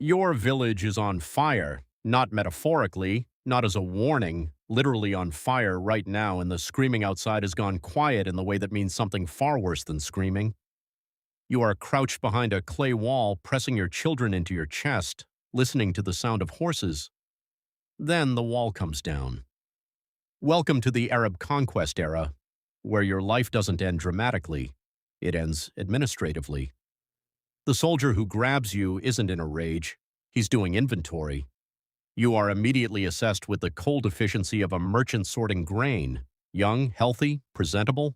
Your village is on fire, not metaphorically, not as a warning, literally on fire right now, and the screaming outside has gone quiet in the way that means something far worse than screaming. You are crouched behind a clay wall, pressing your children into your chest, listening to the sound of horses. Then the wall comes down. Welcome to the Arab conquest era, where your life doesn't end dramatically, it ends administratively. The soldier who grabs you isn't in a rage, he's doing inventory. You are immediately assessed with the cold efficiency of a merchant sorting grain. Young, healthy, presentable.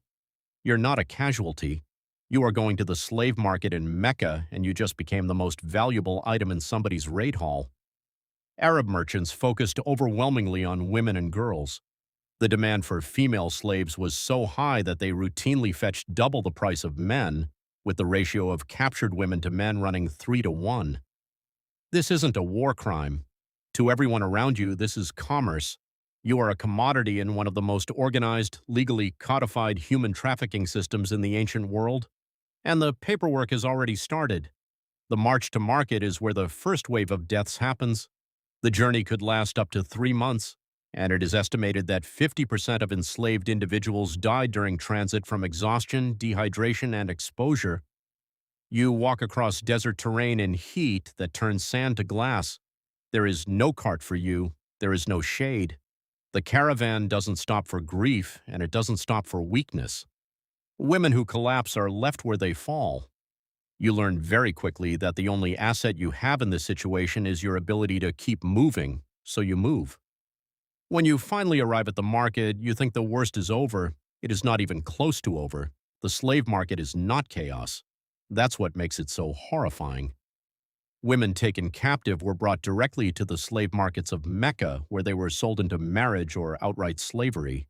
You're not a casualty. You are going to the slave market in Mecca, and you just became the most valuable item in somebody's raid hall. Arab merchants focused overwhelmingly on women and girls. The demand for female slaves was so high that they routinely fetched double the price of men, with the ratio of captured women to men running 3 to 1. This isn't a war crime. To everyone around you, this is commerce. You are a commodity in one of the most organized, legally codified human trafficking systems in the ancient world. And the paperwork has already started. The march to market is where the first wave of deaths happens. The journey could last up to 3 months, and it is estimated that 50% of enslaved individuals died during transit from exhaustion, dehydration, and exposure. You walk across desert terrain in heat that turns sand to glass. There is no cart for you. There is no shade. The caravan doesn't stop for grief, and it doesn't stop for weakness. Women who collapse are left where they fall. You learn very quickly that the only asset you have in this situation is your ability to keep moving, so you move. When you finally arrive at the market, you think the worst is over. It is not even close to over. The slave market is not chaos. That's what makes it so horrifying. Women taken captive were brought directly to the slave markets of Mecca, where they were sold into marriage or outright slavery.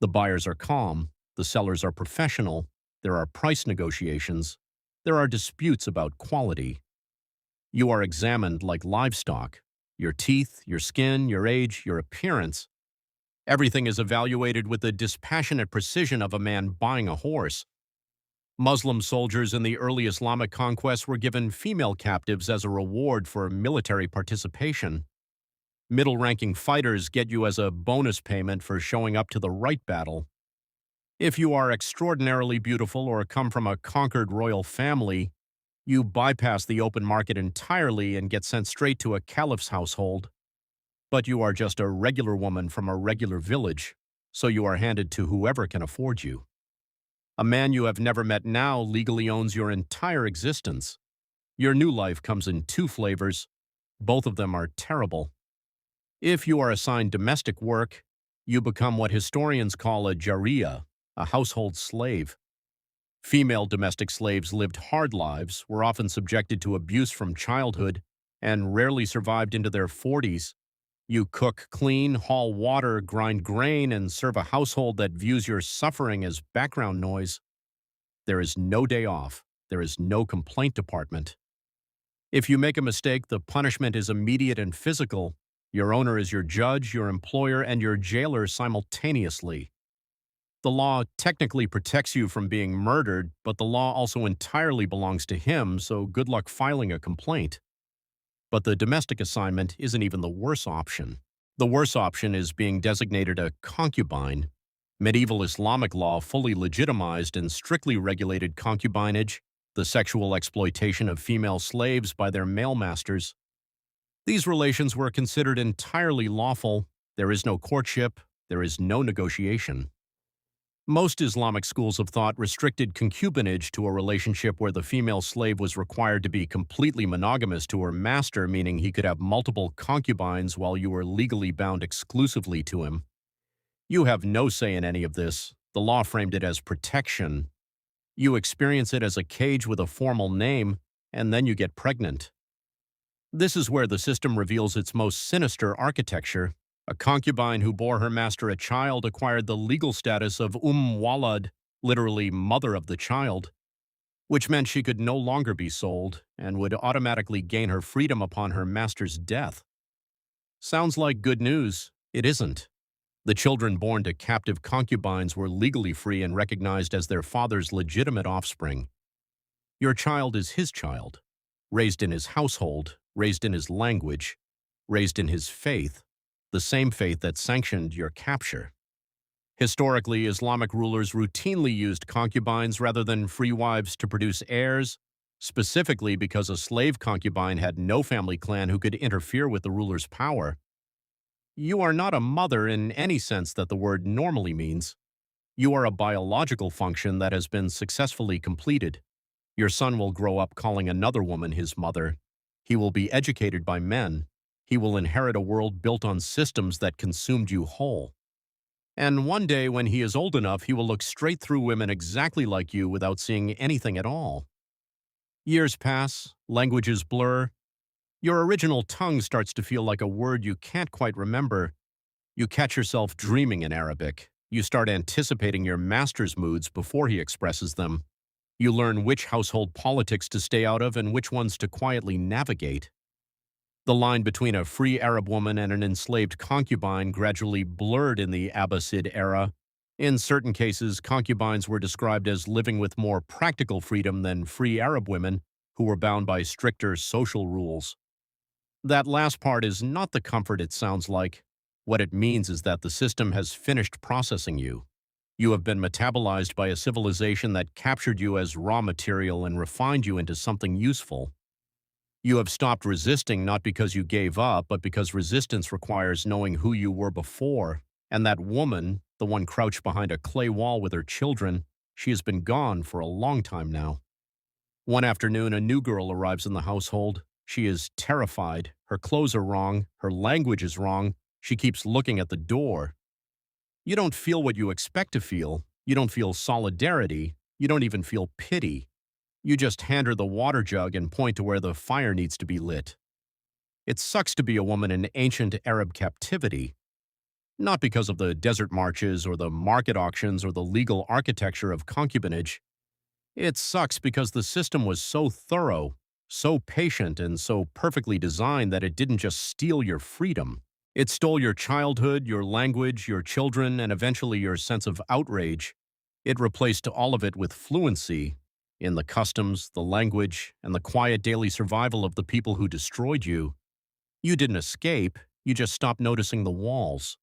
The buyers are calm, the sellers are professional, there are price negotiations, there are disputes about quality. You are examined like livestock. Your teeth, your skin, your age, your appearance. Everything is evaluated with the dispassionate precision of a man buying a horse. Muslim soldiers in the early Islamic conquests were given female captives as a reward for military participation. Middle-ranking fighters get you as a bonus payment for showing up to the right battle. If you are extraordinarily beautiful or come from a conquered royal family, you bypass the open market entirely and get sent straight to a caliph's household. But you are just a regular woman from a regular village, so you are handed to whoever can afford you. A man you have never met now legally owns your entire existence. Your new life comes in 2 flavors. Both of them are terrible. If you are assigned domestic work, you become what historians call a jariya, a household slave. Female domestic slaves lived hard lives, were often subjected to abuse from childhood, and rarely survived into their 40s. You cook, clean, haul water, grind grain, and serve a household that views your suffering as background noise. There is no day off. There is no complaint department. If you make a mistake, the punishment is immediate and physical. Your owner is your judge, your employer, and your jailer simultaneously. The law technically protects you from being murdered, but the law also entirely belongs to him, so good luck filing a complaint. But the domestic assignment isn't even the worst option. The worst option is being designated a concubine. Medieval Islamic law fully legitimized and strictly regulated concubinage, the sexual exploitation of female slaves by their male masters. These relations were considered entirely lawful. There is no courtship. There is no negotiation. Most Islamic schools of thought restricted concubinage to a relationship where the female slave was required to be completely monogamous to her master, meaning he could have multiple concubines while you were legally bound exclusively to him. You have no say in any of this. The law framed it as protection. You experience it as a cage with a formal name, and then you get pregnant. This is where the system reveals its most sinister architecture. A concubine who bore her master a child acquired the legal status of walad, literally mother of the child, which meant she could no longer be sold and would automatically gain her freedom upon her master's death. Sounds like good news. It isn't. The children born to captive concubines were legally free and recognized as their father's legitimate offspring. Your child is his child, raised in his household, raised in his language, raised in his faith, the same faith that sanctioned your capture. Historically, Islamic rulers routinely used concubines rather than free wives to produce heirs, specifically because a slave concubine had no family clan who could interfere with the ruler's power. You are not a mother in any sense that the word normally means. You are a biological function that has been successfully completed. Your son will grow up calling another woman his mother. He will be educated by men. He will inherit a world built on systems that consumed you whole. And one day, when he is old enough, he will look straight through women exactly like you without seeing anything at all. Years pass, languages blur. Your original tongue starts to feel like a word you can't quite remember. You catch yourself dreaming in Arabic. You start anticipating your master's moods before he expresses them. You learn which household politics to stay out of and which ones to quietly navigate. The line between a free Arab woman and an enslaved concubine gradually blurred in the Abbasid era. In certain cases, concubines were described as living with more practical freedom than free Arab women who were bound by stricter social rules. That last part is not the comfort it sounds like. What it means is that the system has finished processing you. You have been metabolized by a civilization that captured you as raw material and refined you into something useful. You have stopped resisting not because you gave up, but because resistance requires knowing who you were before. And that woman, the one crouched behind a clay wall with her children, she has been gone for a long time now. One afternoon, a new girl arrives in the household. She is terrified. Her clothes are wrong. Her language is wrong. She keeps looking at the door. You don't feel what you expect to feel. You don't feel solidarity. You don't even feel pity. You just hand her the water jug and point to where the fire needs to be lit. It sucks to be a woman in ancient Arab captivity. Not because of the desert marches or the market auctions or the legal architecture of concubinage. It sucks because the system was so thorough, so patient, and so perfectly designed that it didn't just steal your freedom. It stole your childhood, your language, your children, and eventually your sense of outrage. It replaced all of it with fluency in the customs, the language, and the quiet daily survival of the people who destroyed you. You didn't escape, you just stopped noticing the walls.